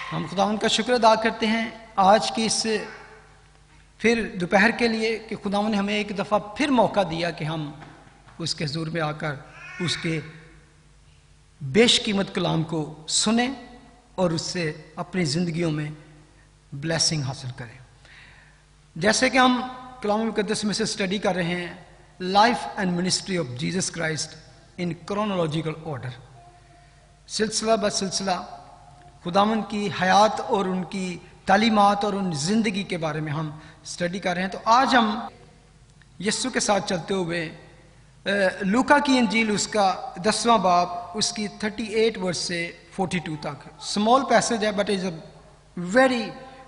हम खुदावंद का शुक्र अदा करते हैं आज की इस फिर दोपहर के लिए कि खुदावंद ने हमें एक दफ़ा फिर मौका दिया कि हम उसके हुज़ूर में आकर उसके बेशकीमत कलाम को सुने और उससे अपनी ज़िंदगियों में ब्लेसिंग हासिल करें। जैसे कि हम कलाम मुक़द्दस में से स्टडी कर रहे हैं life and ministry of Jesus Christ in chronological order, सिलसिला ब सिलसिला खुदावंद की हयात और उनकी तालीमात और उन ज़िंदगी के बारे में हम स्टडी कर रहे हैं। तो आज हम यीशु के साथ चलते हुए लूका की इंजील उसका 10वां बाब उसकी 38 वर्स से 42 तक, स्मॉल पैसेज है but is a very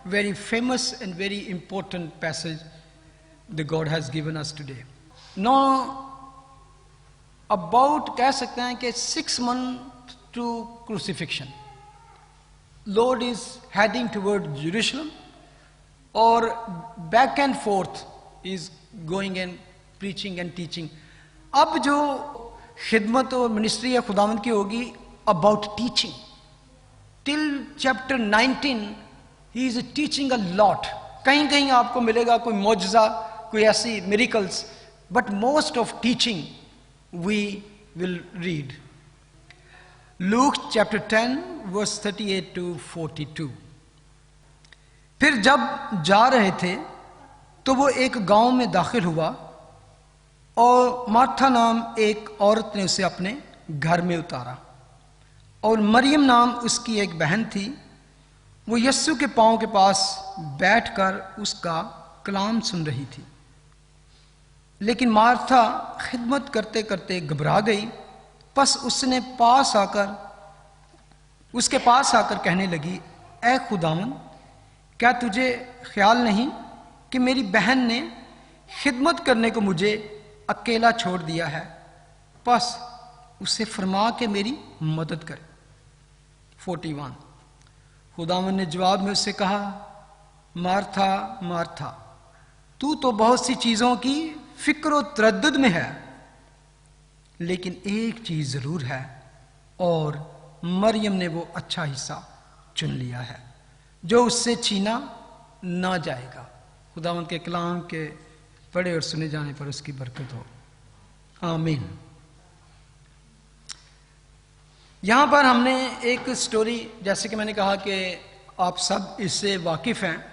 very famous and very important passage the God has given us today. No about कह सकते हैं कि 6 month to crucifixion, Lord is heading toward Jerusalem और back and forth is going and preaching and teaching। अब जो खिदमत और ministry है खुदावंद की होगी about teaching till chapter 19 he is teaching a lot। कहीं कहीं आपको मिलेगा कोई मौजज़ा, कोई ऐसी miracles, but most of teaching we will read। Luke chapter 10 verse 38 to 42। फिर जब जा रहे थे तो वो एक गांव में दाखिल हुआ और मार्था नाम एक औरत ने उसे अपने घर में उतारा और मरियम नाम उसकी एक बहन थी। वो यीशु के पांव के पास बैठकर उसका कलाम सुन रही थी। लेकिन मार्था खिदमत करते करते घबरा गई। बस उसने उसके पास आकर कहने लगी, ऐ खुदावन, क्या तुझे ख्याल नहीं कि मेरी बहन ने खिदमत करने को मुझे अकेला छोड़ दिया है? बस उसे फरमा के मेरी मदद करे। 41। खुदावन ने जवाब में उससे कहा, मार्था मार्था, तू तो बहुत सी चीज़ों की फिक्र और तरद्दुद में है, लेकिन एक चीज जरूर है और मरियम ने वो अच्छा हिस्सा चुन लिया है जो उससे छीना ना जाएगा। खुदावंद के कलाम के पढ़े और सुने जाने पर उसकी बरकत हो, आमीन। यहां पर हमने एक स्टोरी, जैसे कि मैंने कहा कि आप सब इससे वाकिफ हैं,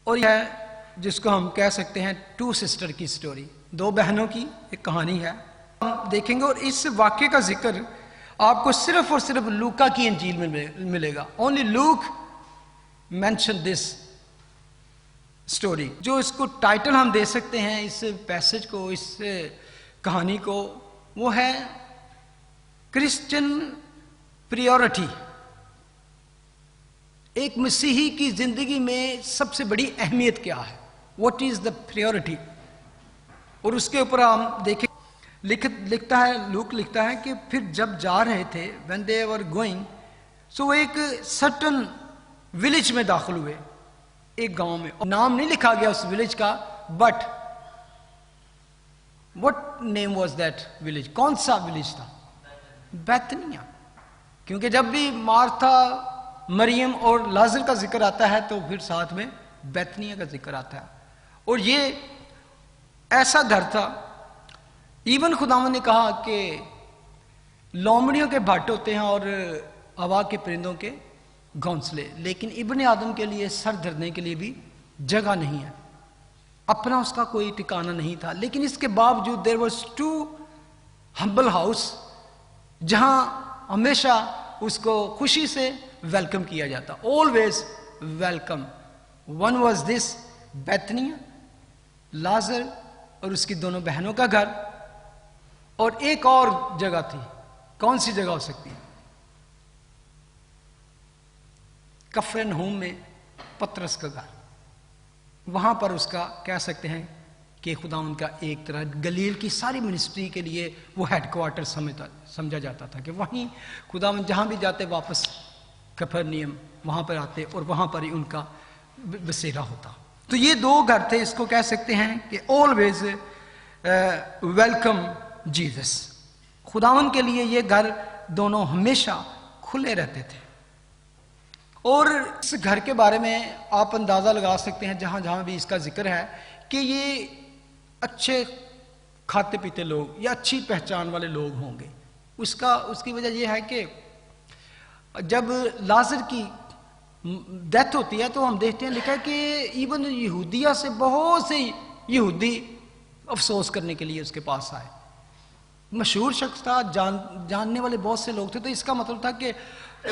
और यह है जिसको हम कह सकते हैं 2 सिस्टर की स्टोरी, 2 बहनों की एक कहानी है। हम देखेंगे और इस वाक्य का जिक्र आपको सिर्फ और सिर्फ लूका की इंजील में मिलेगा। Only look mention this story. जो इसको टाइटल हम दे सकते हैं इस पैसेज को, इस कहानी को, वो है क्रिश्चियन प्रायोरिटी। एक मसीही की जिंदगी में सबसे बड़ी अहमियत क्या है? What is the priority? और उसके ऊपर हम देखें, लिखता है, लूक लिखता है कि फिर जब जा रहे थे, व्हेन दे वर गोइंग, सो वो एक सर्टन विलेज में दाखिल हुए, एक गांव में। नाम नहीं लिखा गया उस विलेज का, but what name was that village? कौन सा विलेज था? बैतनिया। क्योंकि जब भी मार्था, मरियम और लाजर का जिक्र आता है तो फिर साथ में बैतनिया का जिक्र आता है। और ये ऐसा घर था, इवन खुदावंद ने कहा कि लोमड़ियों के भट्ट होते हैं और हवा के परिंदों के घोंसले, लेकिन इब्ने आदम के लिए सर धरने के लिए भी जगह नहीं है, अपना उसका कोई ठिकाना नहीं था। लेकिन इसके बावजूद देयर वाज 2 हम्बल हाउस जहां हमेशा उसको खुशी से वेलकम किया जाता, always welcome. One was this Bethany, Lazarus और उसकी दोनों बहनों का घर, और एक और जगह थी। कौन सी जगह हो सकती है? कफरनहूम में पतरस का घर। वहां पर उसका कह सकते हैं कि खुदावंद का एक तरह गलील की सारी मिनिस्ट्री के लिए वो हेडक्वार्टर समझा जाता था कि वहीं खुदावंद जहां भी जाते वापस कफरनहूम वहां पर आते और वहां पर ही उनका बसेरा होता। तो ये 2 घर थे, इसको कह सकते हैं कि ऑलवेज वेलकम जीसस। खुदावंद के लिए ये घर दोनों हमेशा खुले रहते थे। और इस घर के बारे में आप अंदाज़ा लगा सकते हैं जहाँ जहाँ भी इसका जिक्र है कि ये अच्छे खाते पीते लोग या अच्छी पहचान वाले लोग होंगे। उसकी वजह यह है कि जब लाजर की डेथ होती है तो हम देखते हैं लिखा है कि इवन यहूदिया से बहुत से यहूदी अफसोस करने के लिए उसके पास आए। मशहूर शख्स था, जानने वाले बहुत से लोग थे, तो इसका मतलब था कि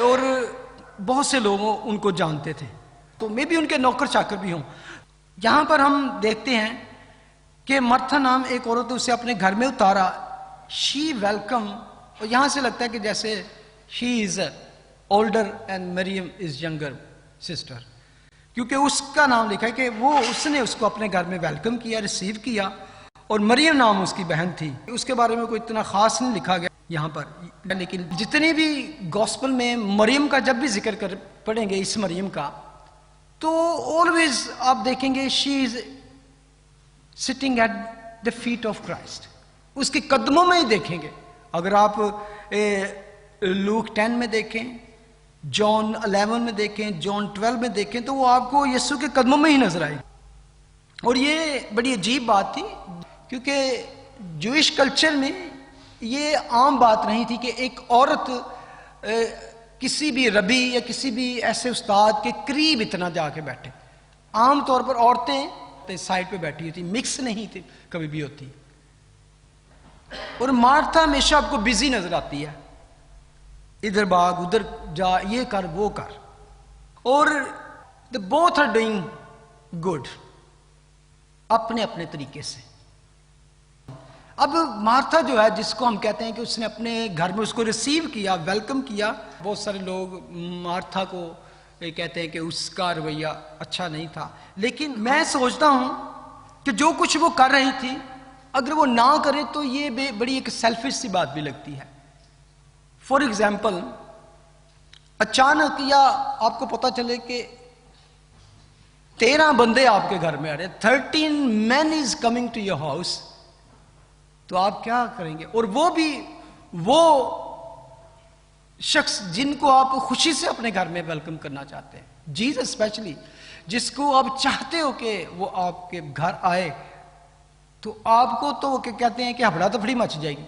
और बहुत से लोग उनको जानते थे, तो मे भी उनके नौकर चाकर भी हों। यहाँ पर हम देखते हैं कि मर्था नाम एक औरत, उसे अपने घर में उतारा, शी वेलकम, और यहाँ से लगता है कि जैसे she is older and Mariam is younger sister, क्योंकि उसका नाम लिखा है कि उसने उसको अपने घर में वेलकम किया, रिसीव किया, और मरियम नाम उसकी बहन थी। उसके बारे में कोई इतना खास नहीं लिखा गया यहाँ पर, लेकिन जितने भी गॉस्पल में मरियम का जब भी जिक्र पढ़ेंगे इस मरियम का, तो ऑलवेज आप देखेंगे she is sitting at the feet of Christ, उसके कदमों में ही देखेंगे। अगर आप लूक 10 में देखें, जॉन 11 में देखें, जॉन 12 में देखें, तो वो आपको यीशु के कदमों में ही नजर आएगी। और ये बड़ी अजीब बात थी, क्योंकि जूइश कल्चर में ये आम बात नहीं थी कि एक औरत किसी भी रबी या किसी भी ऐसे उस्ताद के करीब इतना जाके बैठे। आम तौर पर औरतें साइड पे बैठी होती, मिक्स नहीं थी कभी भी होती। और मार्था हमेशा आपको बिजी नजर आती है, इधर भाग उधर जा, ये कर वो कर, और the both are doing good अपने अपने तरीके से। अब मार्था जो है, जिसको हम कहते हैं कि उसने अपने घर में उसको रिसीव किया, वेलकम किया, बहुत सारे लोग मार्था को कहते हैं कि उसका रवैया अच्छा नहीं था, लेकिन मैं सोचता हूं कि जो कुछ वो कर रही थी, अगर वो ना करे तो ये बड़ी एक सेल्फिश सी बात भी लगती है। फॉर एग्जाम्पल, अचानक या आपको पता चले कि 13 बंदे आपके घर में आ रहे, 13 men is coming to your house, तो आप क्या करेंगे? और वो भी वो शख्स जिनको आप खुशी से अपने घर में वेलकम करना चाहते हैं, जीसस स्पेशली, जिसको आप चाहते हो कि वो आपके घर आए, तो आपको तो वो कहते हैं कि हबड़ा तफड़ी मच जाएगी।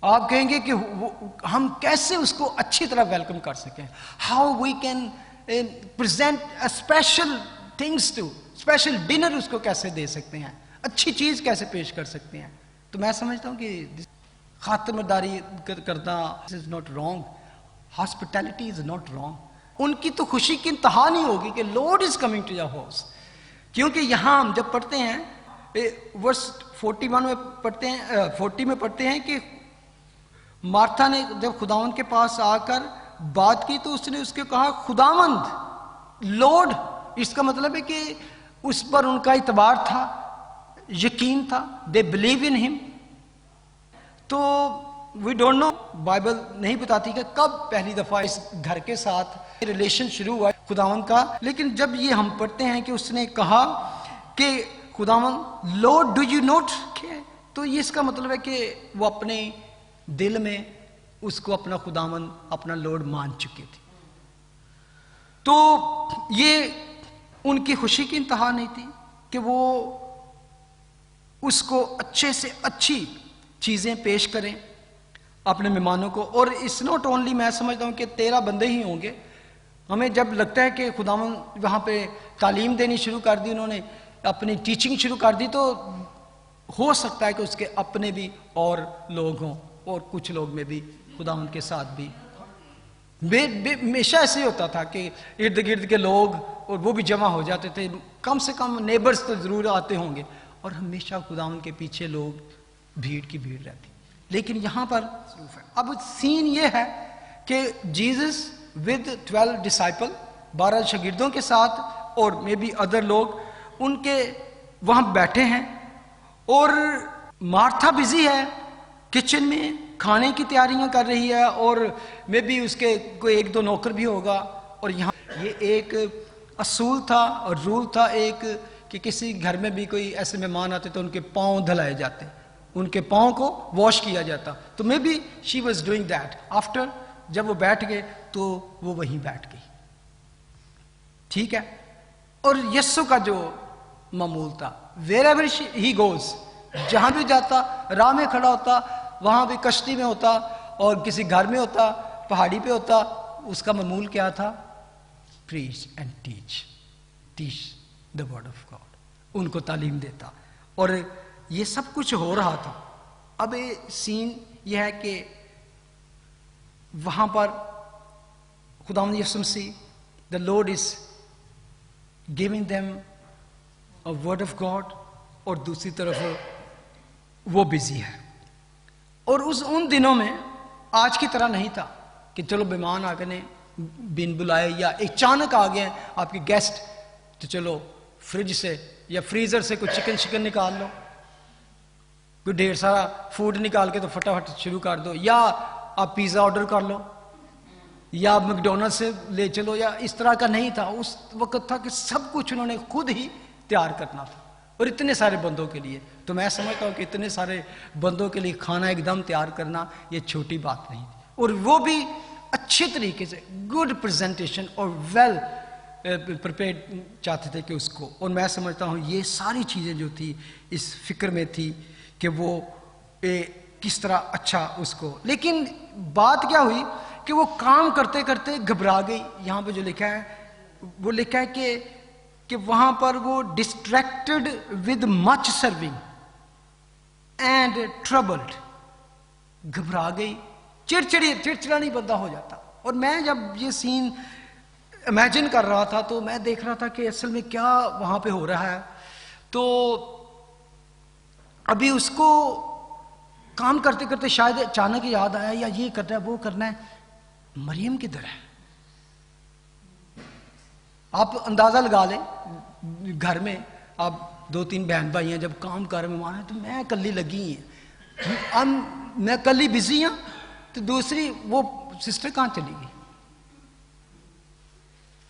आप कहेंगे कि हम कैसे उसको अच्छी तरह वेलकम कर सकें, how we can present a special things to, special dinner उसको कैसे दे सकते हैं, अच्छी चीज कैसे पेश कर सकते हैं। तो मैं समझता हूं कि खातिरदारी करना is not wrong, hospitality is not wrong. उनकी तो खुशी की इंतहा नहीं होगी कि lord is coming to your house, क्योंकि यहां हम जब पढ़ते हैं वर्स 41 में पढ़ते हैं, 40 में पढ़ते हैं कि मार्था ने जब खुदावंद के पास आकर बात की, तो उसने उसके कहा खुदावंद, लॉर्ड। इसका मतलब है कि उस पर उनका इतबार था, यकीन था, दे बिलीव इन हिम। तो वी डोंट नो, बाइबल नहीं बताती कि कब पहली दफा इस घर के साथ रिलेशन शुरू हुआ खुदावंद का, लेकिन जब ये हम पढ़ते हैं कि उसने कहा कि खुदावंद, Lord do you not care, तो ये इसका मतलब है कि वो अपने दिल में उसको अपना खुदावंद, अपना लॉर्ड मान चुके थे। तो ये उनकी खुशी की इंतहा नहीं थी कि वो उसको अच्छे से अच्छी चीजें पेश करें अपने मेहमानों को। और इस नॉट ओनली, मैं समझता हूं कि 13 बंदे ही होंगे। हमें जब लगता है कि खुदावंद वहां पे तालीम देनी शुरू कर दी, उन्होंने अपनी टीचिंग शुरू कर दी, तो हो सकता है कि उसके अपने भी और लोग हों, और कुछ लोग में भी खुदावंद के साथ भी हमेशा ऐसे ही होता था कि इर्द गिर्द के लोग और वो भी जमा हो जाते थे, कम से कम नेबर्स तो जरूर आते होंगे, और हमेशा खुदावंद के पीछे लोग भीड़ की भीड़ रहती। लेकिन यहां पर अब सीन ये है कि जीसस विद 12 डिसाइपल, 12 शागिर्दों के साथ, और मे बी अदर लोग उनके वहां बैठे हैं, और मार्था बिजी है किचन में, खाने की तैयारियां कर रही है, और मे बी उसके कोई 1-2 नौकर भी होगा। और यहाँ ये एक असूल था और रूल था एक, कि किसी घर में भी कोई ऐसे मेहमान आते तो उनके पांव धुलाए जाते, उनके पांव को वॉश किया जाता। तो may be she was doing that after जब वो बैठ गए तो वो वहीं बैठ गई। ठीक है। और यस्सु का जो मामूल था, वेर एवर ही गोज, जहां भी जाता, राह में खड़ा होता, वहां भी कश्ती में होता और किसी घर में होता, पहाड़ी पे होता, उसका मामूल क्या था? Preach and teach, teach the word of God, उनको तालीम देता। और ये सब कुछ हो रहा था। अब ये सीन यह है कि वहां पर खुदावंद यीशु मसीह, the lord is giving them a word of God, और दूसरी तरफ वो बिजी है। और उन दिनों में आज की तरह नहीं था कि चलो मेहमान आ गए बिन बुलाए, या अचानक आ गए आपके गेस्ट, तो चलो फ्रिज से या फ्रीजर से कुछ चिकन निकाल लो, कोई ढेर सारा फूड निकाल के तो फटाफट शुरू कर दो, या आप पिज़्ज़ा ऑर्डर कर लो, या मैकडोनल्ड से ले चलो, या इस तरह का नहीं था। उस वक्त था कि सब कुछ उन्होंने खुद ही तैयार करना था, और इतने सारे बंदों के लिए। तो मैं समझता हूँ कि इतने सारे बंदों के लिए खाना एकदम तैयार करना ये छोटी बात नहीं थी, और वो भी अच्छे तरीके से, गुड प्रेजेंटेशन और वेल प्रिपेयर्ड चाहते थे कि उसको। और मैं समझता हूँ ये सारी चीज़ें जो थी इस फिक्र में थी कि वो किस तरह अच्छा उसको। लेकिन बात क्या हुई कि वो काम करते करते घबरा गई। यहाँ पे जो लिखा है वो लिखा है कि वहाँ पर वो distracted with much serving and troubled, घबरा गई, चिड़चिड़ा नहीं बंदा हो जाता। और मैं जब ये सीन इमेजिन कर रहा था तो मैं देख रहा था कि असल में क्या वहाँ पे हो रहा है। तो अभी उसको काम करते करते शायद अचानक याद आया, या ये करना है वो करना है, मरियम किधर है? आप अंदाजा लगा लें, घर में आप 2-3 बहन भाई हैं, जब काम कर में माना तो मैं कल्ली लगी है, मैं कल्ली बिजी हूं, तो दूसरी वो सिस्टर कहाँ चली गई?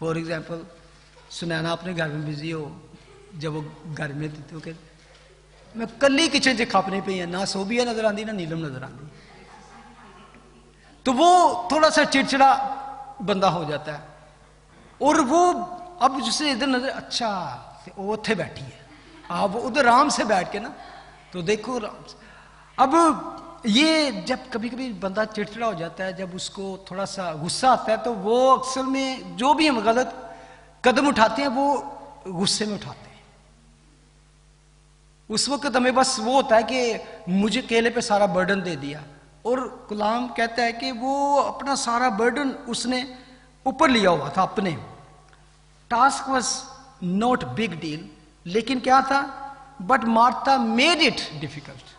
फॉर एग्जाम्पल सुनैना अपने घर में बिजी हो, जब वो घर में थी तो कहते मैं कल्ली किचन च खापने पे है, ना सोबिया नजर आती ना नीलम नजर आती। तो वो थोड़ा सा चिड़चिड़ा बंदा हो जाता है। और वो अब जिसे इधर नजर, अच्छा वो थे बैठी है, आप उधर आराम से बैठ के ना, तो देखो आराम से। अब ये जब कभी कभी बंदा चिड़चिड़ा हो जाता है, जब उसको थोड़ा सा गुस्सा आता है, तो वो अक्सर में जो भी हम गलत कदम उठाते हैं वो गुस्से में उठाते हैं। उस वक्त हमें बस वो होता है कि मुझे केले पे सारा बर्डन दे दिया, और गुलाम कहता है कि वो अपना सारा बर्डन उसने ऊपर लिया हुआ था अपने। Task was not big deal, लेकिन क्या था, but Martha made it difficult.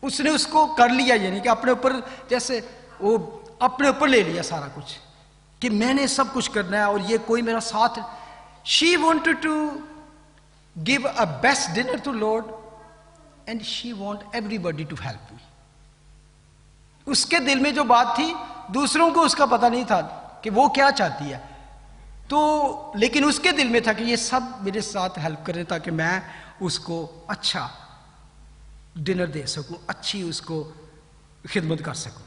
उसने उसको कर लिया, यानी कि अपने ऊपर, जैसे वो अपने ऊपर ले लिया सारा कुछ कि मैंने सब कुछ करना है और ये कोई मेरा साथ। She wanted to give a best dinner to lord and she want everybody to help me. उसके दिल में जो बात थी, दूसरों को उसका पता नहीं था कि वो क्या चाहती है, तो लेकिन उसके दिल में था कि ये सब मेरे साथ हेल्प करें ताकि मैं उसको अच्छा डिनर दे सकूं, अच्छी उसको खिदमत कर सकूं।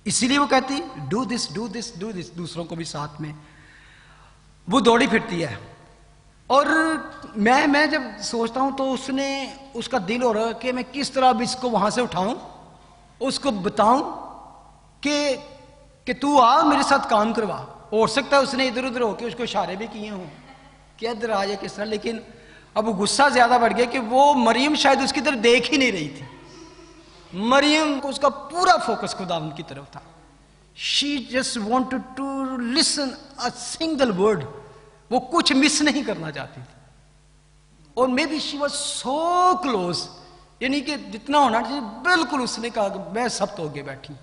इसीलिए वो कहती do this do this do this, दूसरों को भी साथ में वो दौड़ी फिरती है। और मैं जब सोचता हूं तो उसने, उसका दिल हो रहा है कि मैं किस तरह अब इसको वहां से उठाऊं, उसको बताऊं कि तू आ मेरे साथ काम करवा। हो सकता है उसने इधर उधर होकर उसको इशारे भी किए हों कि इधर आ जाए किस तरह, लेकिन अब गुस्सा ज्यादा बढ़ गया कि वो मरियम शायद उसकी तरफ देख ही नहीं रही थी। मरियम को उसका पूरा फोकस खुदावंद की तरफ था। She just wanted to listen a single word, वो कुछ मिस नहीं करना चाहती थी। और maybe she was so close, यानी कि जितना होना चाहिए बिल्कुल। उसने कहा कि मैं सब तो आगे बैठी,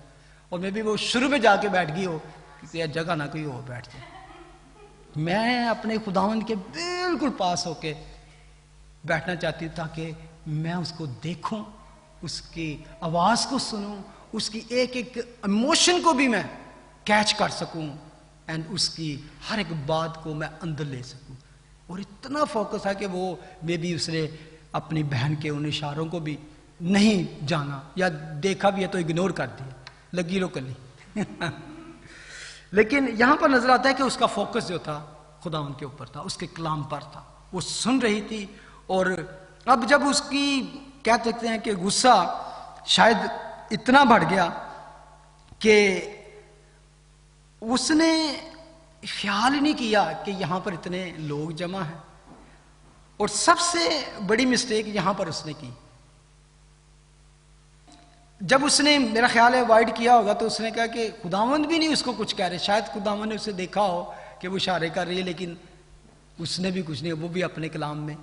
और मे बी वो शुरू में जाके बैठ गई हो कि जगह ना कोई हो बैठ जाए। मैं अपने खुदावंद के बिल्कुल पास होके बैठना चाहती हूँ ताकि मैं उसको देखूं, उसकी आवाज को सुनूं, उसकी एक एक इमोशन को भी मैं कैच कर सकूं, एंड उसकी हर एक बात को मैं अंदर ले सकूं। और इतना फोकस है कि वो मे बी उसने अपनी बहन के उन इशारों को भी नहीं जाना, या देखा भी है तो इग्नोर कर दिया, लगी लो कली लेकिन यहां पर नजर आता है कि उसका फोकस जो था खुदावन के ऊपर था, उसके कलाम पर था, वो सुन रही थी। और अब जब उसकी कह सकते हैं कि गुस्सा शायद इतना बढ़ गया कि उसने ख्याल ही नहीं किया कि यहां पर इतने लोग जमा हैं। और सबसे बड़ी मिस्टेक यहां पर उसने की, जब उसने मेरा ख्याल है अवॉइड किया होगा तो उसने कहा कि खुदावंद भी नहीं उसको कुछ कह रहे, शायद खुदावंद ने उसे देखा हो कि वो इशारे कर रही है, लेकिन उसने भी कुछ नहीं, वो भी अपने कलाम में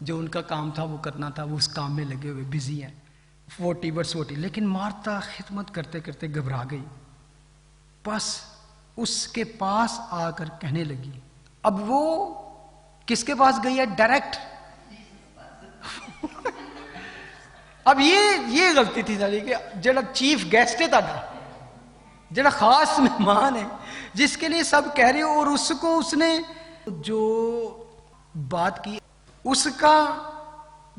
जो उनका काम था वो करना था, वो उस काम में लगे हुए बिजी हैं 40 लेकिन मार्था खिदमत करते करते घबरा गई, बस उसके पास आकर कहने लगी। अब वो किसके पास गई है? डायरेक्ट। अब ये गलती थी सारी कि जरा चीफ गेस्ट है ताड़ा, जरा खास मेहमान है जिसके लिए सब कह रहे हो, और उसको उसने जो बात की उसका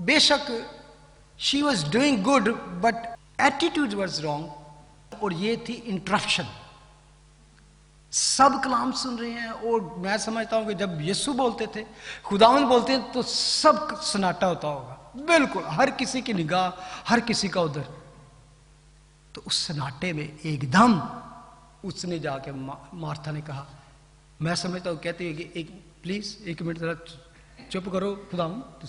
बेशक she was doing good but attitude was wrong. और ये थी इंटरप्शन। सब कलाम सुन रहे हैं और मैं समझता हूं कि जब यीशु बोलते थे, खुदावंद बोलते हैं, तो सब सन्नाटा होता होगा, बिल्कुल हर किसी की निगाह, हर किसी का उधर। तो उस सन्नाटे में एकदम उसने जाके मार्था ने कहा, मैं समझता हूं कहती है कि प्लीज एक मिनट जरा चुप करो खुदावंद,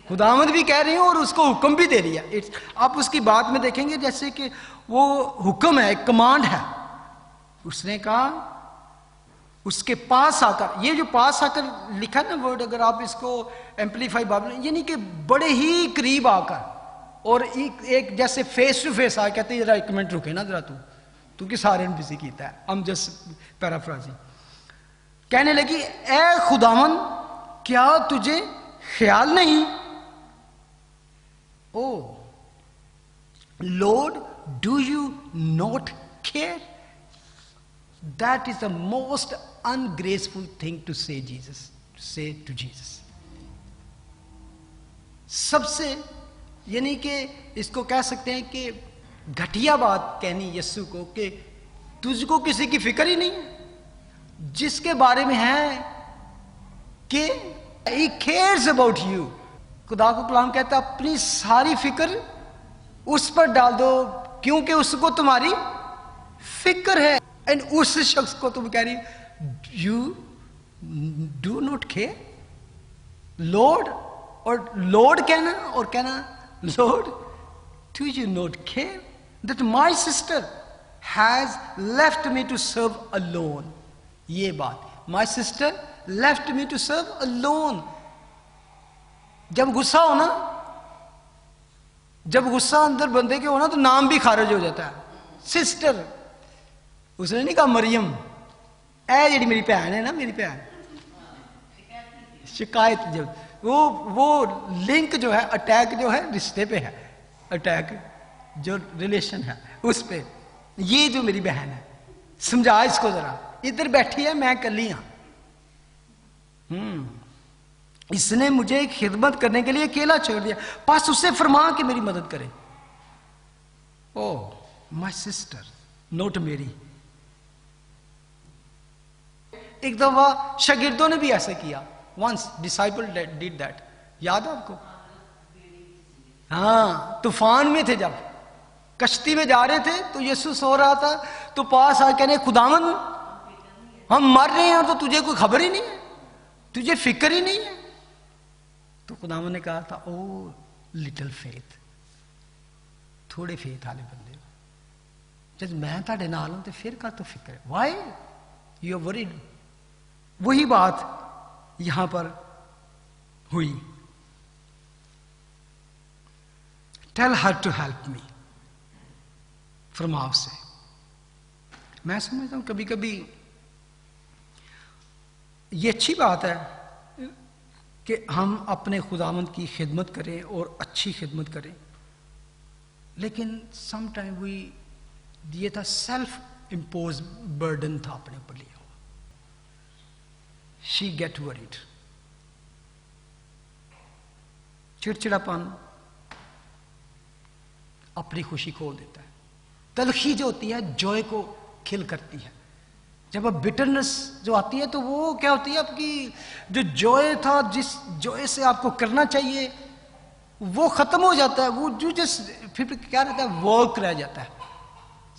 खुदावंद भी कह रही हूं और उसको हुक्म भी दे रही है। आप उसकी बात में देखेंगे जैसे कि वो हुक्म है, कमांड है। उसने कहा उसके पास आकर, ये जो पास आकर लिखा ना वर्ड, अगर आप इसको एम्पलीफाई बाइबल, यानी कि बड़े ही करीब आकर और एक जैसे फेस टू फेस आ कहते जरा एक मिनट रुके ना जरा तू कि सारे बिजी कीता है, हम जस्ट पैराफ्राजिंग। कहने लगी, ए खुदावन क्या तुझे ख्याल नहीं? O lord do you not care? That is the most ungraceful thing to say to Jesus. सबसे यानी कि इसको कह सकते हैं कि घटिया बात कहनी यीशु को कि तुझको किसी की फिक्र ही नहीं है, जिसके बारे में है कि he cares about you। खुदा को कलाम कहता अपनी सारी फिक्र उस पर डाल दो क्योंकि उसको तुम्हारी फिक्र है। एंड उस शख्स को तुम कह रही you do not care? Lord, और लॉर्ड कहना और कहना lord do you not care that my sister has left me to serve alone? ये बात, my sister left me to serve alone. जब गुस्सा हो ना, जब गुस्सा अंदर बंदे के हो ना, तो नाम भी खारिज हो जाता है। सिस्टर, उसने नहीं कहा मरियम, ऐ जी मेरी भैन है ना, मेरी भैन। शिकायत जो वो लिंक जो है, अटैक जो है रिश्ते पे है, अटैक जो रिलेशन है उस पे, ये जो मेरी बहन है, समझा इसको जरा, इधर बैठी है मैं कली हाँ, इसने मुझे खिदमत करने के लिए अकेला छोड़ दिया, बस उससे फरमा के मेरी मदद करे। ओ माय सिस्टर, नॉट मेरी। एक दफा शागिर्दों ने भी ऐसे किया, वंस डिसाइपल डिड दैट, याद है आपको? हाँ, तूफान में थे, जब कश्ती में जा रहे थे तो यीशु सो रहा था, तो पास आ कहने खुदावन हम मर रहे हैं और तो तुझे कोई खबर ही नहीं है, तुझे फिक्र ही नहीं है। तो खुदावन ने कहा था, ओ लिटिल फेथ, थोड़े फेथ वाले बंदे, जब मैं ताड़े नाल हूं तो फिर का तो फिक्र है, वाई यू आर वरीड। वही बात यहां पर हुई, tell her to help me, फरमाओ से। मैं समझता हूं कभी कभी ये अच्छी बात है कि हम अपने खुदावंद की खिदमत करें और अच्छी खिदमत करें, लेकिन समटाइम वी, ये था सेल्फ इम्पोज बर्डन था अपने ऊपर लिया हुआ। शी गेट वरीड, चिड़चिड़ापन अपनी खुशी खोल देता है। तलखी जो होती है जॉय को किल करती है। जब अब बिटरनेस जो आती है तो वो क्या होती है, आपकी जो जॉय था, जिस जॉय से आपको करना चाहिए वो खत्म हो जाता है। वो जो जिस फिर क्या रहता है, वर्क रह जाता है,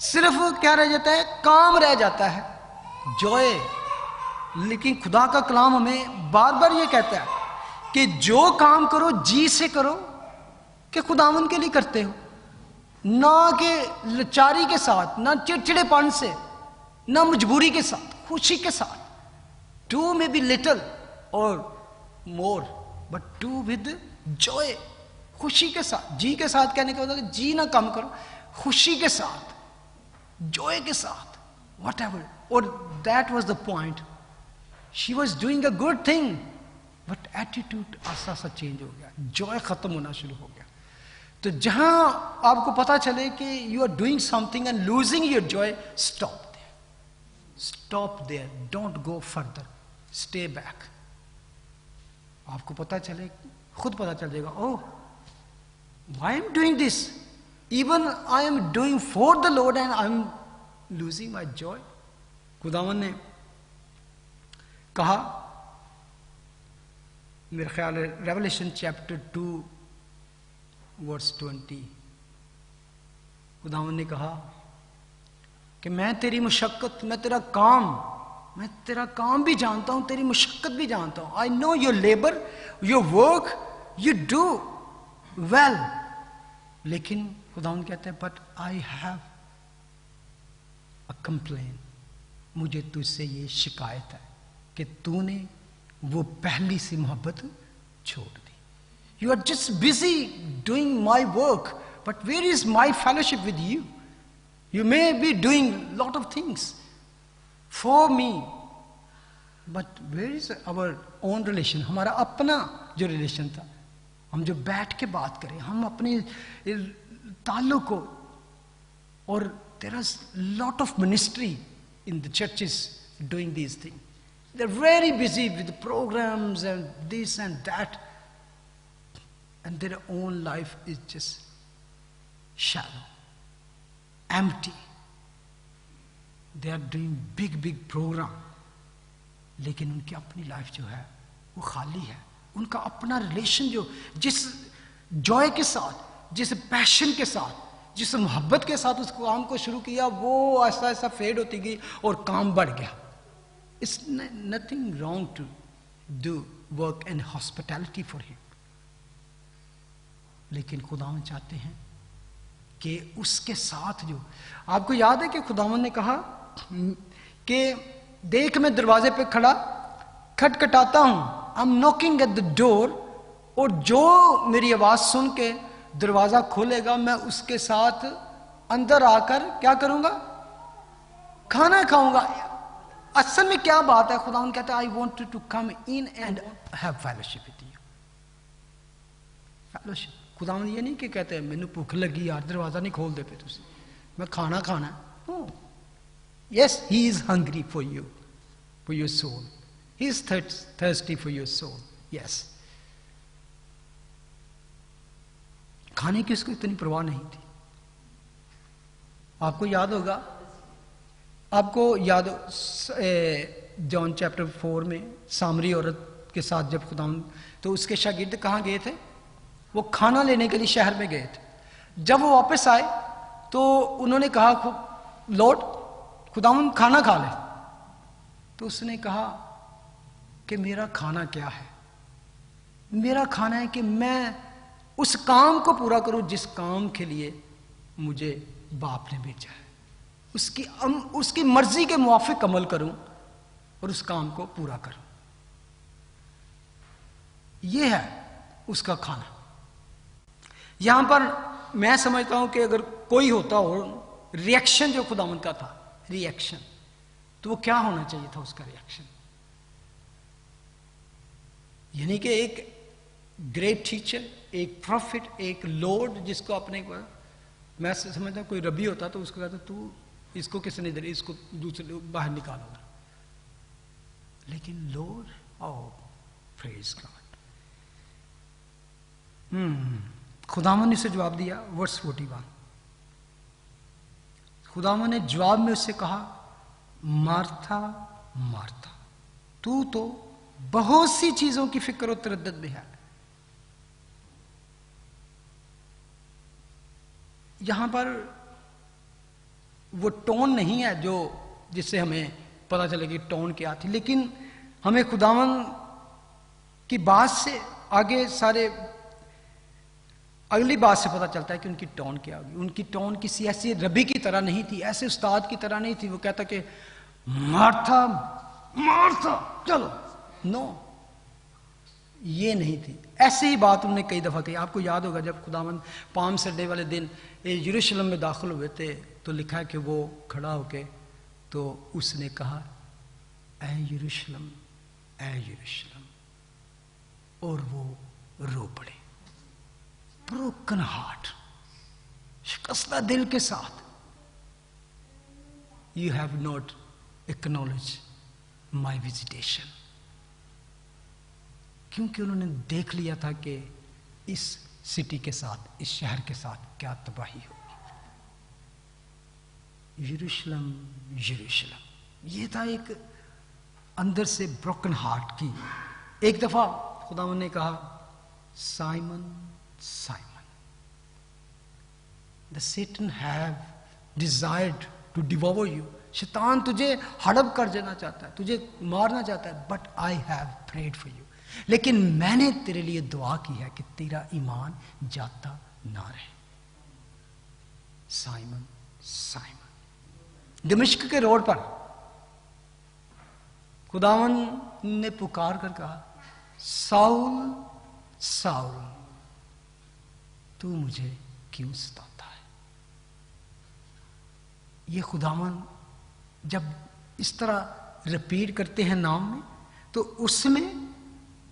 सिर्फ क्या रह जाता है, काम रह जाता है, जॉय। लेकिन खुदा का कलाम हमें बार बार ये कहता है कि जो काम करो जी से करो कि खुदावन के लिए करते हो, ना कि लाचारी के साथ, ना चिड़चिड़ेपन से, ना मजबूरी के साथ, खुशी के साथ। डू मे बी लिटिल और more but do with Joy, खुशी के साथ। जी के साथ कहने का मतलब जी ना कम करो, खुशी के साथ, जॉय के साथ, वट एवर। और that was the point, she was doing a good thing but attitude आसा सा चेंज हो गया, जॉय खत्म होना शुरू हो गया। तो जहां आपको पता चले कि you are doing something and losing your joy, stop there, stop there, don't go further, stay back. आपको पता चले, खुद पता चल जाएगा, oh why I am doing this, even I am doing for the lord and I am losing my joy. खुदावन ने कहा, मेरे ख्याल है रेवलेशन चैप्टर 2 वर्स 20, खुदावन ने कहा कि मैं तेरी मुशक्कत, मैं तेरा काम भी जानता हूं, तेरी मुशक्कत भी जानता हूं। I know your labour, your work, you do well. लेकिन खुदावन कहते हैं, but I have a complain, मुझे तुझसे ये शिकायत है कि तूने वो पहली सी मोहब्बत छोड़ दी। You are just busy doing my work, but where is my fellowship with you? You may be doing lot of things for me, but where is our own relation? हमारा अपना जो रिलेशन था, हम जो बैठ के बात करें, हम अपने ताल्लुक को। और there is lot of ministry in the churches doing these things. They're very busy with the programs and this and that, and their own life is just shallow, empty. They are doing big program, लेकिन उनकी अपनी life जो है वो खाली है। उनका अपना रिलेशन जो जिस जॉय के साथ, जिस पैशन के साथ, जिस मोहब्बत के साथ उस काम को शुरू किया, वो ऐसा ऐसा फेड होती गई और काम बढ़ गया। It's nothing wrong to do work and hospitality for him, लेकिन खुदावन चाहते हैं कि उसके साथ जो, आपको याद है कि खुदावन ने कहा कि देख मैं दरवाजे पे खड़ा खटखटाता हूं, I am knocking at the door, और जो मेरी आवाज सुन के दरवाजा खोलेगा मैं उसके साथ अंदर आकर क्या करूंगा, खाना खाऊंगा। असल में क्या बात है, खुदावन कहता है I want to come in and have fellowship with you. Fellowship, खुदावन ये नहीं कि कहते हैं मैनू भुख लगी यार दरवाजा नहीं खोल दे पे तुसी, मैं खाना खाना है। Yes, he is hungry for you, for your soul, he is thirsty for your soul. Yes, खाने की उसको इतनी परवाह नहीं थी। आपको याद होगा, आपको याद जॉन चैप्टर 4 में सामरी औरत के साथ जब खुदावन, तो उसके शागिर्द कहाँ गए थे, वो खाना लेने के लिए शहर में गए थे। जब वो वापस आए तो उन्होंने कहा लॉर्ड खुदावन खाना खा ले, तो उसने कहा कि मेरा खाना क्या है, मेरा खाना है कि मैं उस काम को पूरा करूं जिस काम के लिए मुझे बाप ने भेजा है, उसकी मर्जी के मुवाफिक अमल करूं और उस काम को पूरा करूं। यह है उसका खाना। यहां पर मैं समझता हूं कि अगर कोई होता हो रिएक्शन जो खुदावंद का था, रिएक्शन, तो वो क्या होना चाहिए था उसका रिएक्शन, यानी कि एक ग्रेट टीचर, एक प्रॉफिट, एक लॉर्ड जिसको अपने, मैं समझता हूं कोई रबी होता तो उसको कहता तू इसको किसने दे, इसको दूसरे बाहर निकालो। लेकिन लॉर्ड, ओह प्रेज गॉड, खुदावन ने उसे जवाब दिया। वर्स 41, खुदावन ने जवाब में उससे कहा मार्था मार्था, तू तो बहुत सी चीजों की फिक्र और तरद्दुद में है। यहां पर वो टोन नहीं है जो जिससे हमें पता चले कि टोन क्या थी, लेकिन हमें खुदावन की बात से आगे सारे अगली बात से पता चलता है कि उनकी टोन क्या होगी। उनकी टोन किसी ऐसी रबी की तरह नहीं थी, ऐसे उस्ताद की तरह नहीं थी। वो कहता कि मार्था मार्था चलो, नो, ये नहीं थी। ऐसे ही बात उन्होंने कई दफा कही। आपको याद होगा जब खुदावंद पाम संडे वाले दिन यरूशलेम में दाखिल हुए थे तो लिखा है कि वो खड़ा होके तो उसने कहा ऐ यरूशलेम ऐ यरूशलेम, और वो रो पड़े ब्रोकन हार्ट, शिकस्ता दिल के साथ। You have not acknowledge my visitation, क्योंकि उन्होंने देख लिया था कि इस सिटी के साथ, इस शहर के साथ क्या तबाही होगी। यरूशलेम यरूशलेम, ये था एक अंदर से ब्रोकन हार्ट की। एक दफा खुदावंद ने कहा Simon Simon, the Satan have desired to devour you, शैतान तुझे हड़प कर देना चाहता है, तुझे मारना चाहता है, but I have prayed for you, लेकिन मैंने तेरे लिए दुआ की है कि तेरा ईमान जाता ना रहे। साइमन साइमन, दमिश्क के रोड पर खुदावन ने पुकार कर कहा साउल साउल तू मुझे क्यों सताता है। ये खुदावन जब इस तरह रिपीट करते हैं नाम में, तो उसमें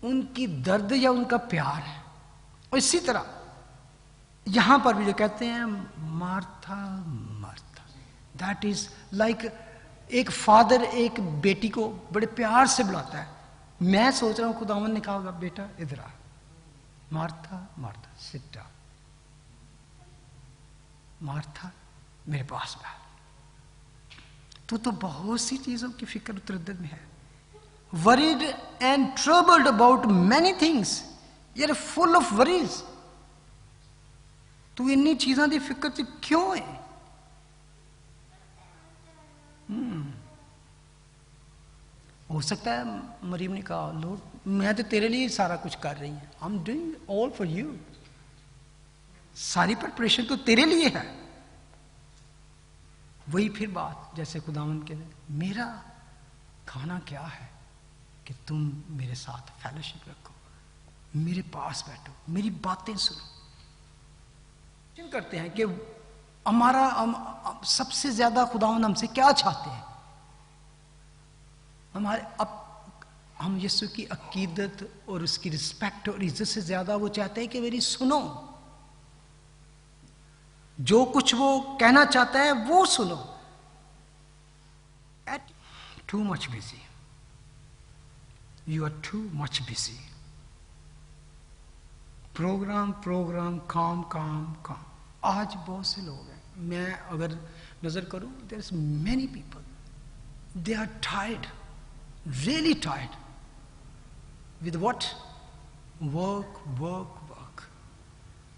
उनकी दर्द या उनका प्यार है। और इसी तरह यहां पर भी जो कहते हैं Martha Martha, that is like एक फादर एक बेटी को बड़े प्यार से बुलाता है। मैं सोच रहा हूं खुदावन ने कहा होगा बेटा इधर आ, Martha Martha sit down, Martha मेरे पास बैठ, तो बहुत सी चीजों की फिक्र तरद्दुद में है। Worried and troubled about many things, यार फुल ऑफ वरीज। तू इन्नी चीजों की फिक्र च क्यों है? हो सकता है मरीम ने कहा लॉर्ड मैं तो तेरे लिए सारा कुछ कर रही हूं, आई am doing all for you, सारी प्रिपरेशन तो तेरे लिए है। वही फिर बात जैसे खुदावंद के मेरा खाना क्या है कि तुम मेरे साथ फेलोशिप रखो, मेरे पास बैठो, मेरी बातें सुनो। करते हैं कि हमारा सबसे ज्यादा खुदावंद हमसे क्या चाहते हैं। हमारे अब हम यीशु की अकीदत और उसकी रिस्पेक्ट और इज्जत से ज्यादा वो चाहते हैं कि मेरी सुनो, जो कुछ वो कहना चाहता है वो सुनो। Too much busy, you are too much busy. Program program, काम काम काम। आज बहुत से लोग हैं, मैं अगर नजर करूं there is many people, they are tired, really tired with what, work work work.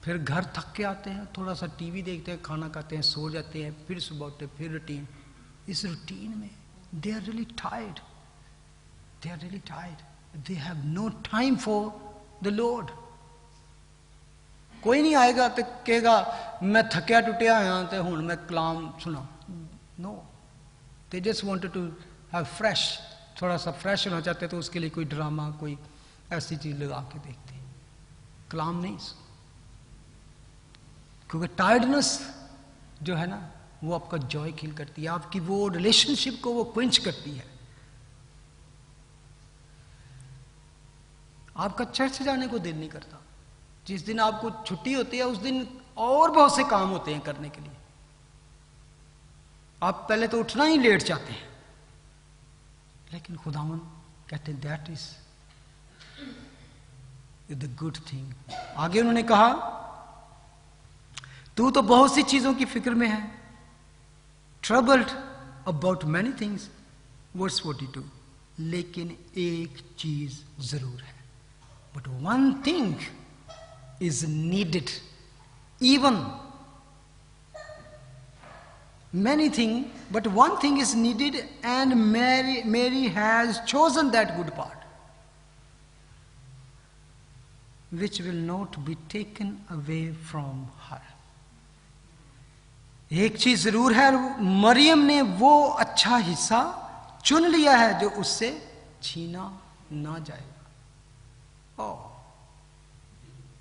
फिर घर थक के आते हैं, थोड़ा सा टीवी देखते हैं, खाना खाते हैं, सो जाते हैं, फिर सुबह उठते फिर रूटीन। इस रूटीन में they are really tired, they are really tired, they have no time for the lord. कोई नहीं आएगा तो कहेगा मैं थकिया टुटिया आया तो हुण मैं कलाम सुना। No, they just wanted to have fresh, थोड़ा सा फ्रेश होना चाहते तो उसके लिए कोई ड्रामा, कोई ऐसी चीज लगा के देखते हैं, कलाम नहीं। क्योंकि टायर्डनेस जो है ना वो आपका जॉय किल करती है, आपकी वो रिलेशनशिप को वो क्विंच करती है। आपका चर्च जाने को दिल नहीं करता। जिस दिन आपको छुट्टी होती है उस दिन और बहुत से काम होते हैं करने के लिए। आप पहले तो उठना ही लेट जाते हैं, लेकिन खुदावन कहते हैं that is the good thing. आगे उन्होंने कहा तू तो बहुत सी चीजों की फिक्र में है, troubled about many things, verse 42, लेकिन एक चीज जरूर है, but one thing is needed, even many things, but one thing is needed, and Mary has chosen that good part, which will not be taken away from her. एक चीज जरूर है, मरियम ने वो अच्छा हिस्सा चुन लिया है जो उससे छीना ना जाएगा। ओ,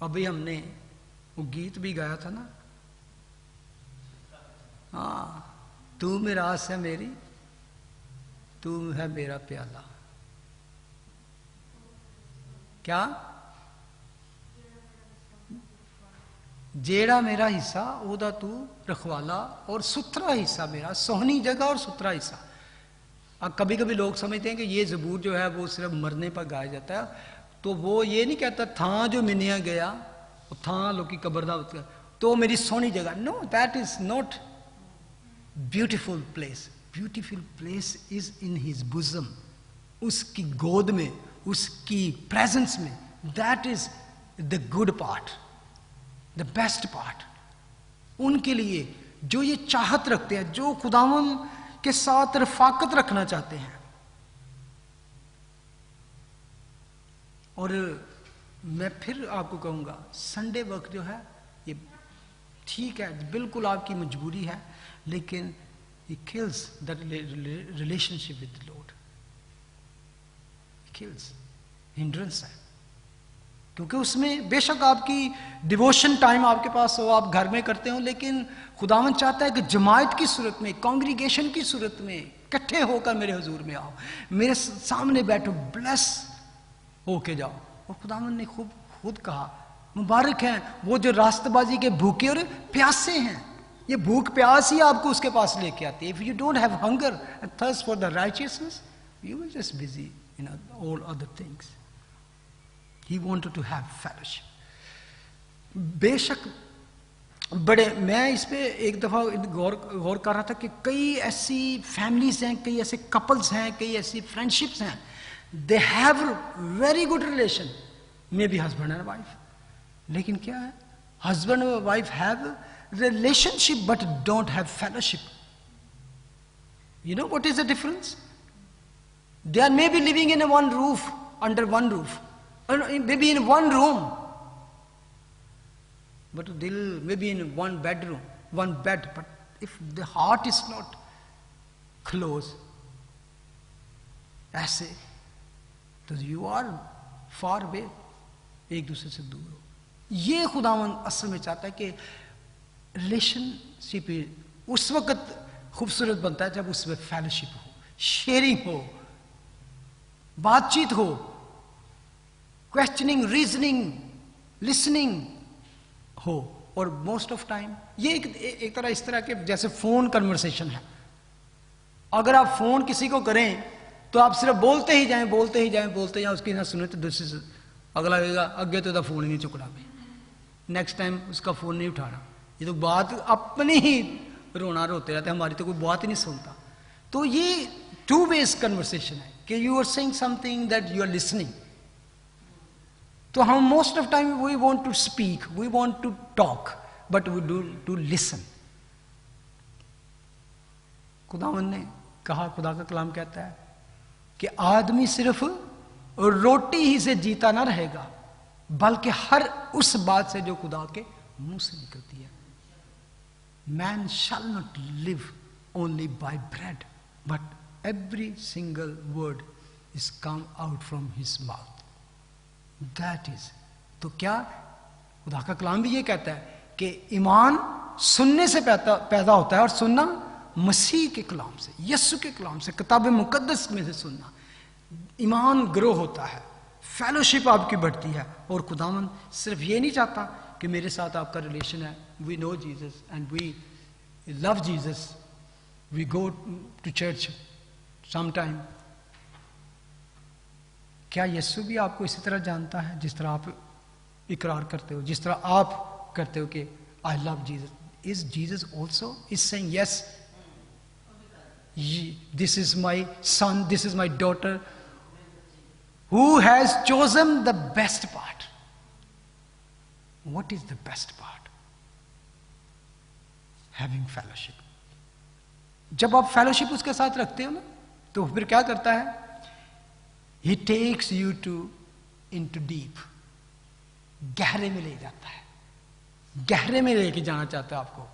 अभी हमने वो गीत भी गाया था ना, हाँ, तू मेरा आस है मेरी, तू है मेरा प्याला। क्या? जेड़ा मेरा हिस्सा ओदा तू रखवाला, और सुथरा हिस्सा मेरा, सोहनी जगह और सुथरा हिस्सा। अब कभी कभी लोग समझते हैं कि ये ज़बूर जो है वो सिर्फ मरने पर गाया जाता है, तो वो ये नहीं कहता था जो मिनिया गया था लोग की कब्रदा तो मेरी सोहनी जगह। No, that is not beautiful place. Beautiful place is in his bosom, उसकी गोद में, उसकी प्रेजेंस में। That is the good part, the best part. उनके लिए जो ये चाहत रखते हैं, जो खुदावन के साथ रफाकत रखना चाहते हैं। और मैं फिर आपको कहूंगा, संडे वर्क जो है ये ठीक है, बिल्कुल आपकी मजबूरी है, लेकिन it kills that relationship with the Lord. It kills, hindrance है, क्योंकि उसमें बेशक आपकी डिवोशन टाइम आपके पास हो, आप घर में करते हो, लेकिन खुदावन चाहता है कि जमायत की सूरत में, कांग्रीगेशन की सूरत में इकट्ठे होकर मेरे हुजूर में आओ, मेरे सामने बैठो, ब्लेस होके जाओ। और खुदावन ने खुद कहा, मुबारक हैं वो जो रास्तबाजी के भूखे और प्यासे हैं। ये भूख प्यास ही आपको उसके पास लेके आती है। If you don't have hunger and thirst for the righteousness, you will just busy in all other things. He wanted to have fellowship. बेशक बड़े, मैं इस पे एक दफा गौर कर रहा था कि कई ऐसी फैमिलीज हैं, कई ऐसे कपल्स हैं, कई ऐसी फ्रेंडशिप्स हैं, they have very good relation, may be husband and wife, लेकिन क्या है, हस्बैंड और wife have relationship but don't have fellowship. You know what is the difference? They are maybe living in a one roof, under one roof, or maybe in one room, but they'll maybe in one bedroom, one bed, but if the heart is not close, ऐसे तो you are far away, एक दूसरे से दूर हो। ये खुदावन असल में चाहता है कि रिलेशनशिप उस वक्त खूबसूरत बनता है जब उसमें फेलोशिप हो, शेयरिंग हो, बातचीत हो, क्वेश्चनिंग, रीजनिंग, लिसनिंग हो। और मोस्ट ऑफ टाइम ये एक तरह इस तरह के जैसे फोन कन्वर्सेशन है। अगर आप फोन किसी को करें तो आप सिर्फ बोलते ही जाएं, बोलते ही जाएं, बोलते जाएं, उसकी ना सुने तो दूसरे से अगला कहेगा अगे तो फोन ही नहीं चुकना, नेक्स्ट टाइम उसका फोन नहीं उठाना। ये तो बात अपनी ही रोना रोते रहते, हमारी तो कोई बात ही नहीं सुनता। तो ये टू वेज कन्वर्सेशन है कि you are saying something that you are listening. तो हम most of time we want to speak, we want to talk, but we do to listen. खुदावन ने कहा, खुदा का कलाम कहता है कि आदमी सिर्फ रोटी ही से जीता ना रहेगा, बल्कि हर उस बात से जो खुदा के मुंह से निकलती है। Man shall not live only by bread, but every single word is come out from his mouth. That is, तो क्या खुदा का कलाम भी ये कहता है कि ईमान सुनने से पैदा होता है, और सुनना मसीह के कलाम से, यीशु के कलाम से, किताब मुकद्दस में से सुनना। ईमान ग्रो होता है, फेलोशिप आपकी बढ़ती है। और खुदावन सिर्फ ये नहीं चाहता कि मेरे साथ आपका रिलेशन है, we know Jesus and we love Jesus, we go to church sometime. क्या यीशु भी आपको इसी तरह जानता है जिस तरह आप इकरार करते हो, जिस तरह आप करते हो कि I love Jesus? Is Jesus also is saying yes? This is my son, this is my daughter, who has chosen the best part. What is the best part? Having fellowship. जब आप फेलोशिप उसके साथ रखते हो ना, तो फिर क्या करता है? ही टेक्स यू इनटू डीप. गहरे में ले जाता है, गहरे में लेके जाना चाहता है आपको.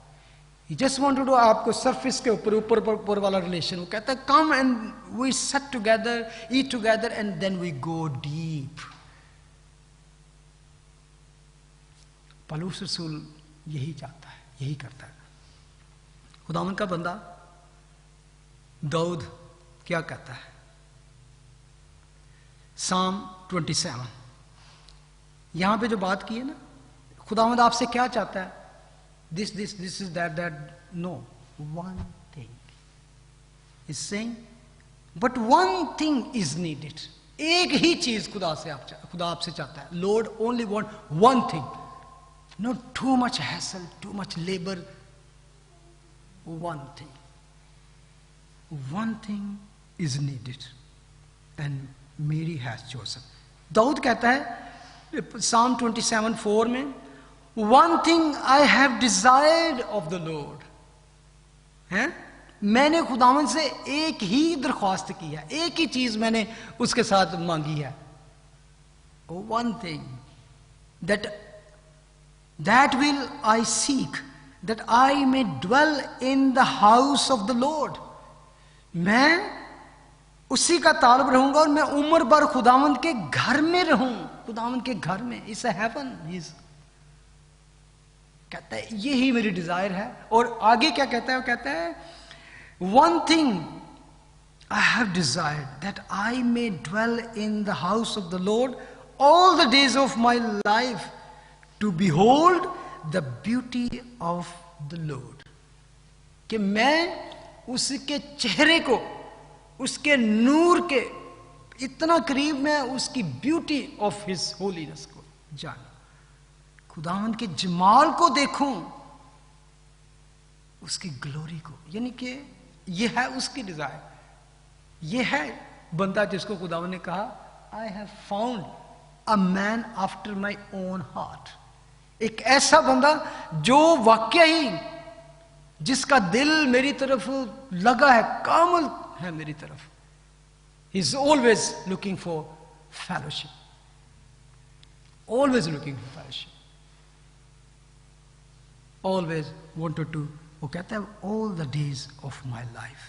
जस्ट वॉन्ट टू डू, आपको सरफेस के ऊपर वाला रिलेशन. वो कहता है come and we set together, eat together and then we go deep. Paulus रसूल यही चाहता है, यही करता है. खुदावंद का बंदा दाऊद क्या कहता है? साम 27 यहां पे जो बात की है ना, खुदावंद आपसे क्या चाहता है? This is that. No, one thing is saying, but one thing is needed. एक ही चीज खुदा आपसे चाहता है. Lord only want one thing. Not too much hassle, too much labor. One thing. One thing is needed. And Mary has chosen. Daud कहता है Psalm 27:4 में, One thing I have desired of the Lord. हैं? मैंने खुदावन से एक ही दरख्वास्त की है, एक ही चीज मैंने उसके साथ मांगी है. One thing that will I seek, that I may dwell in the house of the Lord. मैं उसी का तालब रहूंगा और मैं उम्र भर खुदावंद के घर में रहूं. खुदावंद के घर में. इस हेवन इज, कहता है यही मेरी डिजायर है. और आगे क्या कहता है? वो कहता है one thing I have desired, that I may dwell in the house of the lord all the days of my life, to behold the beauty of the Lord. कि मैं उसके चेहरे को, उसके नूर के इतना करीब मैं उसकी ब्यूटी ऑफ हिज होलीनेस को जानूं, खुदावंद के जमाल को देखूं, उसकी ग्लोरी को. यानी कि यह है उसकी डिजायर. यह है बंदा जिसको खुदावंद ने कहा I have found a man after my own heart. एक ऐसा बंदा जो वाकई ही, जिसका दिल मेरी तरफ लगा है, कामल है मेरी तरफ. He is always looking for fellowship, always looking for fellowship, always wanted to. वो कहता है all the days of my life.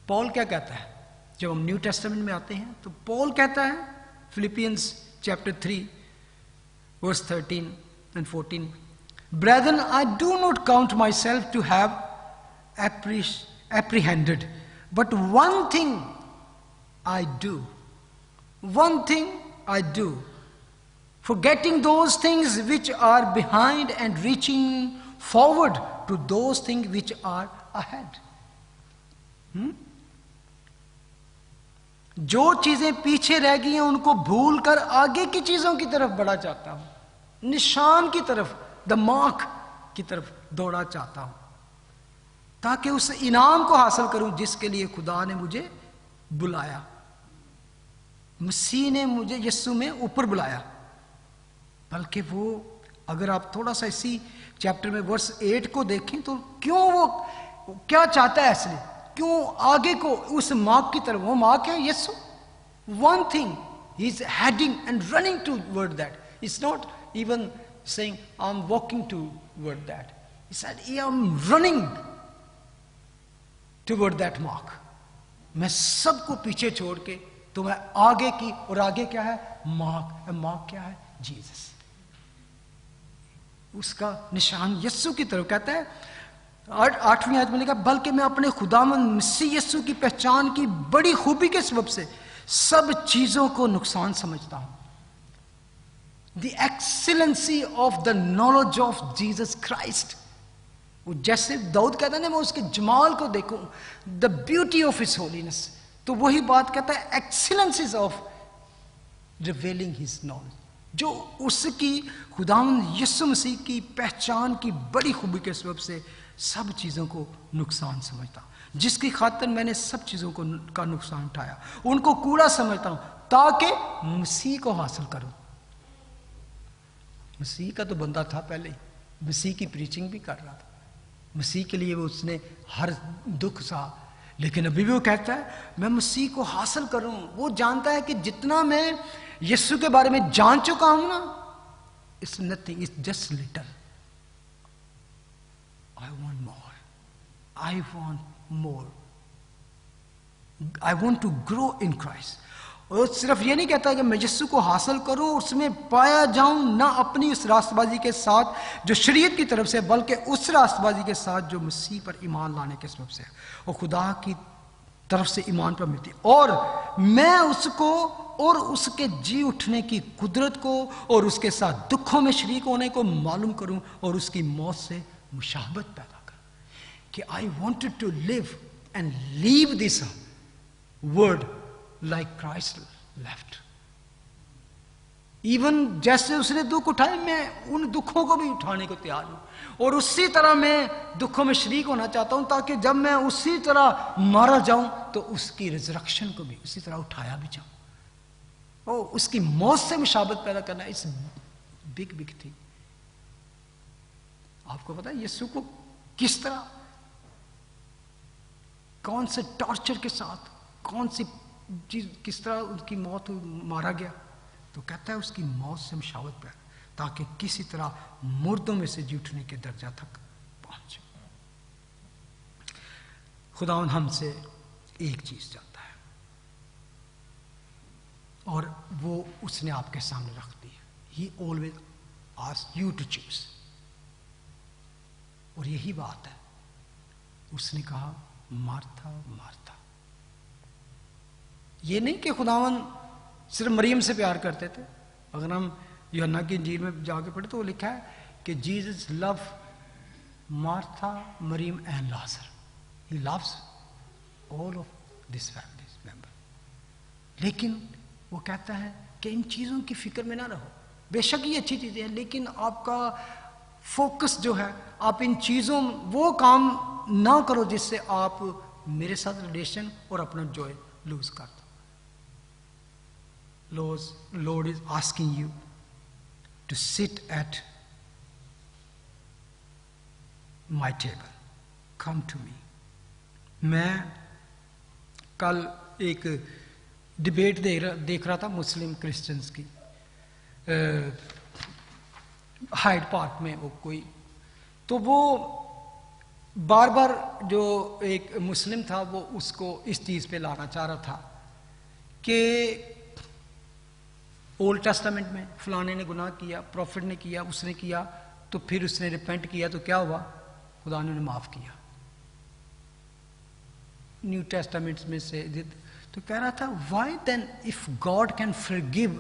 Paul क्या कहता है जब हम न्यू टेस्टामेंट में आते हैं? तो पॉल कहता है Philippians chapter 3 verse 13 and 14, Brethren, I do not count myself to have apprehended, but one thing I do, forgetting those things which are behind and reaching forward to those things which are ahead. जो चीजें पीछे रह गई हैं उनको भूल कर आगे की चीजों की तरफ बढ़ा चाहता हूं, निशान की तरफ, द मार्क की तरफ दौड़ा चाहता हूं, ताकि उस इनाम को हासिल करूं जिसके लिए खुदा ने मुझे बुलाया. मसीह ने मुझे यीशु में ऊपर बुलाया. बल्कि वो, अगर आप थोड़ा सा इसी चैप्टर में वर्स 8 को देखें तो क्यों वो क्या चाहता है असली, क्यों आगे को उस मार्क की तरफ. वो मार्क है यीशु. One thing he is heading and running toward that. It's not even saying I'm walking toward that. He said I'm running toward that mark. मैं सबको पीछे छोड़ के तो मैं आगे की, और आगे क्या है? मार्क. मार्क क्या है? जीसस. उसका निशान यीशु की तरफ. कहता है 8वीं आयत में लिखा, बल्कि मैं अपने खुदावंद मसीह यीशु की पहचान की बड़ी खूबी के सबब से सब चीजों को नुकसान समझता हूं. The excellency of the knowledge of Jesus Christ. वो जैसे दाऊद कहता है ना, मैं उसके जमाल को देखूं, the beauty of his holiness. तो वही बात कहता है excellencies of revealing his knowledge. जो उसकी खुदावंद यीशु मसीह की पहचान की बड़ी खूबी के सबब से सब चीज़ों को नुकसान समझता हूँ, जिसकी खातिर मैंने सब चीज़ों को का नुकसान उठाया, उनको कूड़ा समझता हूँ ताकि मसीह को हासिल करूँ। मसीह का तो बंदा था पहले ही, मसीह की प्रीचिंग भी कर रहा था, मसीह के लिए वो उसने हर दुख सहा, लेकिन अभी भी वो कहता है मैं मसीह को हासिल करूं। वो जानता है कि जितना मैं यीशु के बारे में जान चुका हूं ना, it's nothing, it's just little. I want more, I want more, I want to grow in Christ. और सिर्फ ये नहीं कहता कि मैं यीशु को हासिल करूं, उसमें पाया जाऊं, ना अपनी उस रास्तबाजी के साथ जो शरीयत की तरफ से, बल्कि उस रास्तबाजी के साथ जो मसीह पर ईमान लाने के सबब से और खुदा की तरफ से ईमान पर मिलती, और मैं उसको और उसके जी उठने की कुदरत को और उसके साथ दुखों में शरीक होने को मालूम करूं और उसकी मौत से मुशाहबत पैदा करूं कि I wanted to live and leave this word like Christ left. Even जैसे उसने दुख उठाए, मैं उन दुखों को भी उठाने को तैयार हूं, और उसी तरह मैं दुखों में शरीक होना चाहता हूं, ताकि जब मैं उसी तरह मारा जाऊं तो उसकी रिजरेक्शन को भी उसी तरह उठाया भी जाऊं, और उसकी मौत से मुशाबत पैदा करना इस बिग बिग थिंग। आपको पता है यीशु को किस तरह, कौन से टॉर्चर के साथ, कौन सी चीज, किस तरह उनकी मौत मारा गया? तो कहता है उसकी मौत से मुशावत पैदा, ताकि किसी तरह मुर्दों में से जी उठने के दर्जा तक पहुंचे। खुदावंद हमसे एक चीज चाहता है, और वो उसने आपके सामने रख दी है। He always asks you to choose, और यही बात है। उसने कहा मार्था मार्था। ये नहीं कि खुदावन सिर्फ मरियम से प्यार करते थे। अगर हम यूहन्ना की इंजील में जाके पढ़े तो वो लिखा है कि Jesus love Martha, Mariam and Lazar. He loves all of this family member. लेकिन वो कहता है कि इन चीज़ों की फिक्र में ना रहो। बेशक ये अच्छी चीज़ें हैं, लेकिन आपका फोकस जो है, आप इन चीज़ों वो काम ना करो जिससे आप मेरे साथ रिलेशन और अपना जॉय लूज कर दो। Lord is asking you to sit at my table. Come to me. मैं कल एक डिबेट देख रहा था मुस्लिम क्रिश्चियंस की, हाइड पार्क में वो कोई, तो वो बार बार जो एक मुस्लिम था वो उसको इस चीज़ पे लाना चाह रहा था कि ओल्ड टेस्टामेंट में फलाने ने गुनाह किया, प्रॉफिट ने किया, उसने किया, तो फिर उसने रिपेंट किया तो क्या हुआ? खुदा ने उन्हें माफ किया। न्यू टेस्टामेंट में से तो कह रहा था why then if God can forgive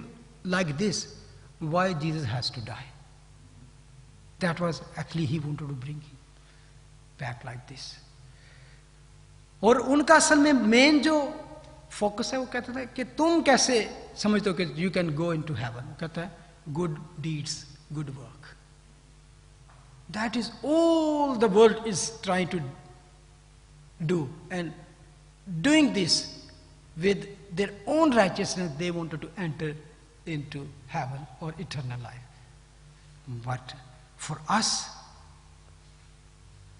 like this, why Jesus has to die? That was actually he wanted to bring him back like this. और उनका असल में मेन जो फोकस है, वो कहता था कि तुम कैसे समझते हो कि you can go into heaven? कहता है good deeds, good work, that is all the world is trying to do, and doing this with their own righteousness they wanted to enter into heaven और eternal life. But for us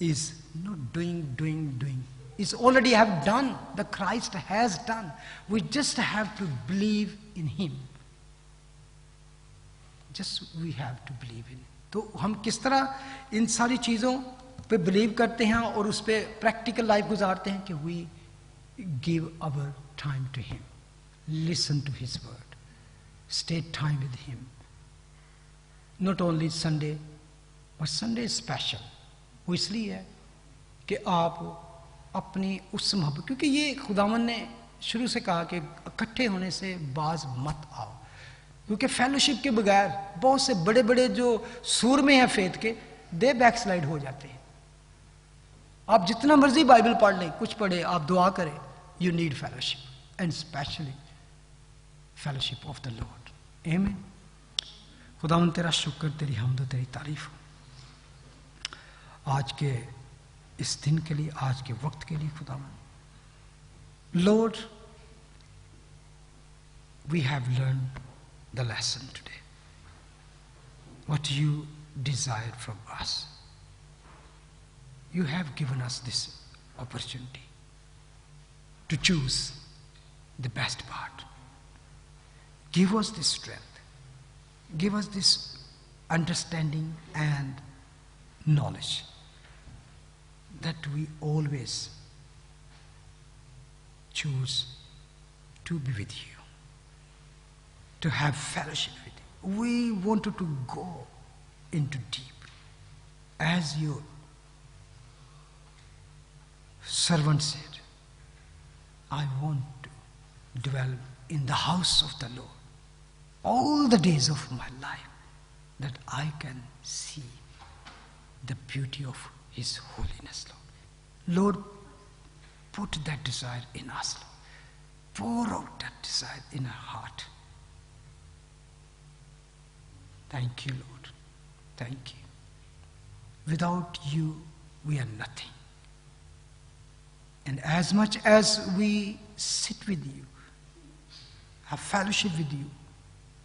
is not doing. It's already have done. The Christ has done. We just have to believe in Him. Just we have to believe in Him. तो हम किस तरह इन सारी चीज़ों पे believe करते हैं और उस पे प्रैक्टिकल लाइफ गुजारते हैं कि we give our time to Him, listen to His word, stay time with Him. Not only Sunday, but Sunday is special. वो इसलिए है कि आप अपनी उस मोहब्बत, क्योंकि ये खुदावन ने शुरू से कहा कि इकट्ठे होने से बाज मत आओ, क्योंकि फेलोशिप के बगैर बहुत से बड़े बड़े जो सूरमे हैं फेथ के, दे बैकस्लाइड हो जाते हैं। आप जितना मर्जी बाइबल पढ़ लें, कुछ पढ़े, आप दुआ करें, you need fellowship and specially fellowship of the Lord. आमीन। खुदावन तेरा शुक्र, तेरी हम्द, तेरी तारीफ हो आज के इस दिन के लिए, आज के वक्त के लिए खुदावन. Lord, we have learned the lesson today. What you desired from us. You have given us this opportunity to choose the best part. Give us this strength. Give us this understanding and knowledge that we always choose to be with you, to have fellowship with you. We wanted to go into deep. As your servant said, I want to dwell in the house of the Lord all the days of my life, that I can see the beauty of His holiness, Lord. Lord, put that desire in us, Lord. Pour out that desire in our heart. Thank you, Lord. Thank you. Without you, we are nothing. And as much as we sit with you, have fellowship with you,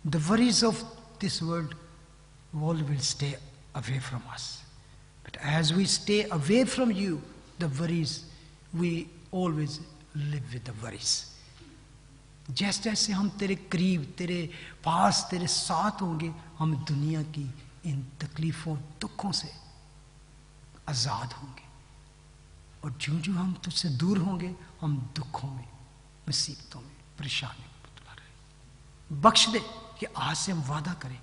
the worries of this world all will stay away from us. But as we stay away from you, the worries, we always live with the worries. जैसे जैसे हम तेरे करीब, तेरे पास, तेरे साथ होंगे, हम दुनिया की इन तकलीफों, दुखों से आज़ाद होंगे. और जो जो हम तुझसे दूर होंगे, हम दुखों में, मुसीबतों में, परेशानियों में मुब्तला रहेंगे. बख्श दे कि आज से हम वादा करें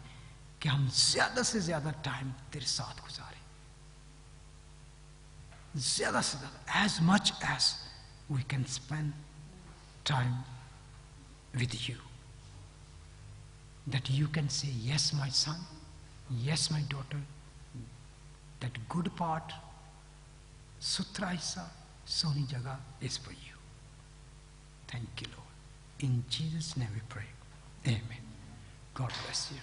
कि हम ज़्यादा से ज़्यादा टाइम तेरे साथ गुजारें. ज़्यादा से ज़्यादा, as much as we can spend time with you, that you can say, yes my son, yes my daughter, that good part, sutra hissa, soni jaga is for you. Thank you, Lord. In Jesus' name we pray. Amen. God bless you.